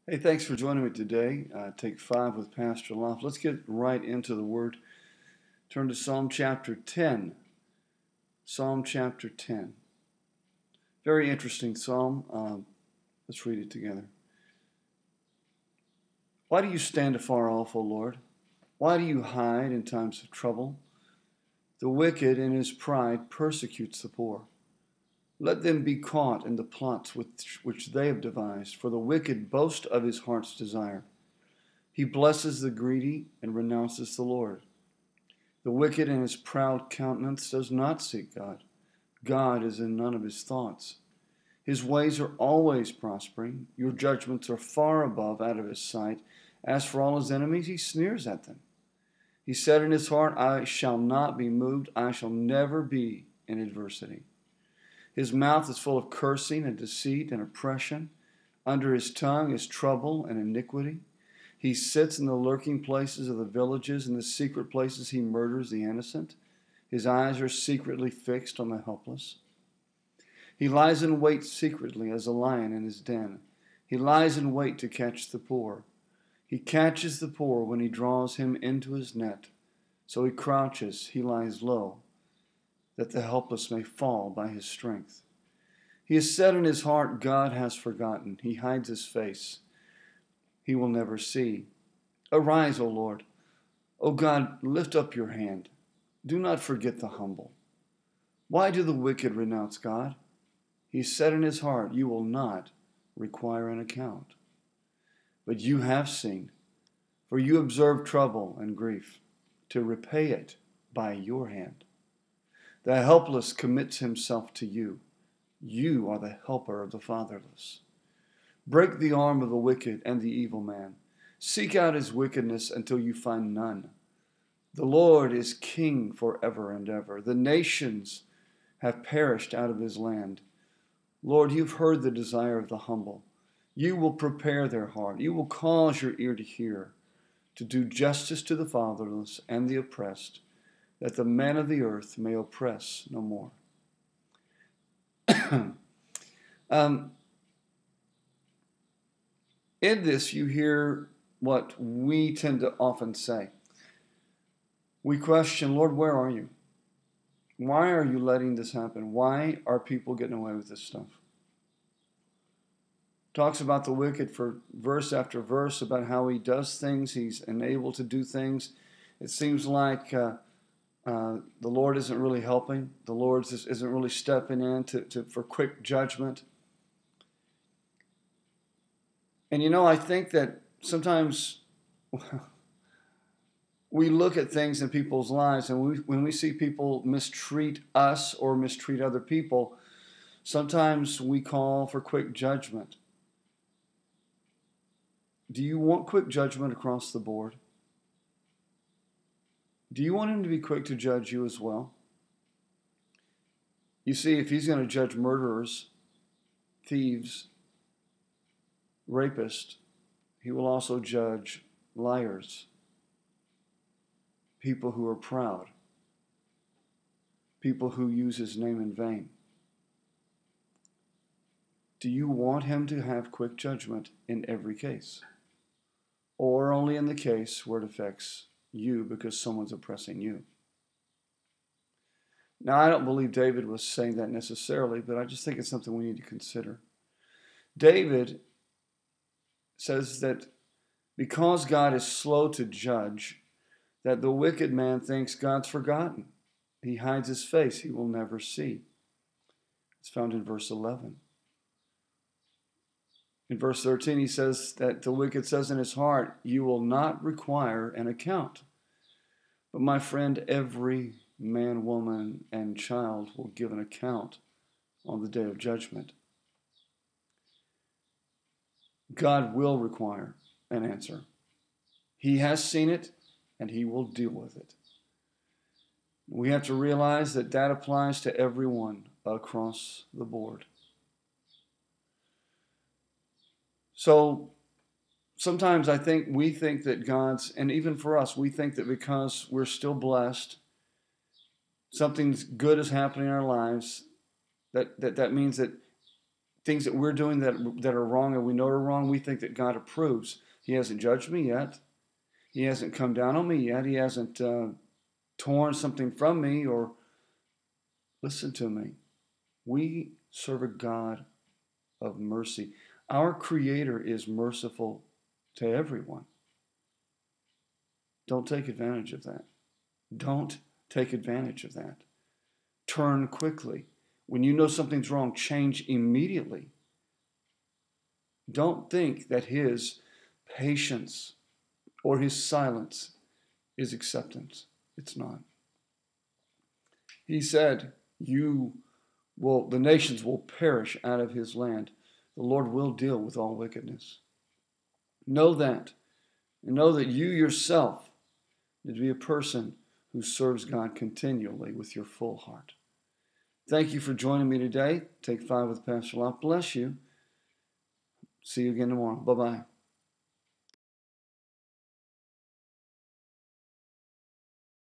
Hey, thanks for joining me today. Take 5 with Pastor Laf. Let's get right into the Word. Turn to Psalm chapter 10. Psalm chapter 10. Very interesting psalm. Let's read it together. Why do you stand afar off, O Lord? Why do you hide in times of trouble? The wicked in his pride persecutes the poor. Let them be caught in the plots which they have devised, for the wicked boast of his heart's desire. He blesses the greedy and renounces the Lord. The wicked in his proud countenance does not seek God. God is in none of his thoughts. His ways are always prospering. Your judgments are far above out of his sight. As for all his enemies, he sneers at them. He said in his heart, I shall not be moved. I shall never be in adversity. His mouth is full of cursing and deceit and oppression. Under his tongue is trouble and iniquity. He sits in the lurking places of the villages. In the secret places he murders the innocent. His eyes are secretly fixed on the helpless. He lies in wait secretly as a lion in his den. He lies in wait to catch the poor. He catches the poor when he draws him into his net. So he crouches, he lies low, that the helpless may fall by his strength. He has said in his heart, God has forgotten. He hides his face. He will never see. Arise, O Lord. O God, lift up your hand. Do not forget the humble. Why do the wicked renounce God? He said in his heart, you will not require an account. But you have seen, for you observe trouble and grief, to repay it by your hand. The helpless commits himself to you. You are the helper of the fatherless. Break the arm of the wicked and the evil man. Seek out his wickedness until you find none. The Lord is king forever and ever. The nations have perished out of his land. Lord, you've heard the desire of the humble. You will prepare their heart. You will cause your ear to hear, to do justice to the fatherless and the oppressed, that the men of the earth may oppress no more. In this, you hear what we tend to often say. We question, Lord, where are you? Why are you letting this happen? Why are people getting away with this stuff? Talks about the wicked for verse after verse about how he does things. He's enabled to do things. It seems like the Lord isn't really helping. The Lord isn't really stepping in for quick judgment. And I think that sometimes we look at things in people's lives, and when we see people mistreat us or mistreat other people, sometimes we call for quick judgment. Do you want quick judgment across the board? Do you want him to be quick to judge you as well? You see, if he's going to judge murderers, thieves, rapists, he will also judge liars, people who are proud, people who use his name in vain. Do you want him to have quick judgment in every case? Or only in the case where it affects you because someone's oppressing you? Now, I don't believe David was saying that necessarily, but I just think it's something we need to consider. David says that because God is slow to judge, that the wicked man thinks God's forgotten. He hides his face. He will never see. It's found in verse 11. In verse 13, he says that the wicked says in his heart, you will not require an account. But my friend, every man, woman, and child will give an account on the day of judgment. God will require an answer. He has seen it, and he will deal with it. We have to realize that that applies to everyone across the board. So sometimes I think we think that God's, and even for us, we think that because we're still blessed, something good is happening in our lives, that means that things that we're doing that are wrong and we know are wrong, we think that God approves. He hasn't judged me yet. He hasn't come down on me yet. He hasn't torn something from me or listen to me. We serve a God of mercy. Our Creator is merciful to everyone. Don't take advantage of that. Don't take advantage of that. Turn quickly. When you know something's wrong, change immediately. Don't think that His patience or His silence is acceptance. It's not. He said, the nations will perish out of His land. The Lord will deal with all wickedness. Know that. And know that you yourself need to be a person who serves God continually with your full heart. Thank you for joining me today. Take 5 with Pastor Laf. Bless you. See you again tomorrow. Bye-bye.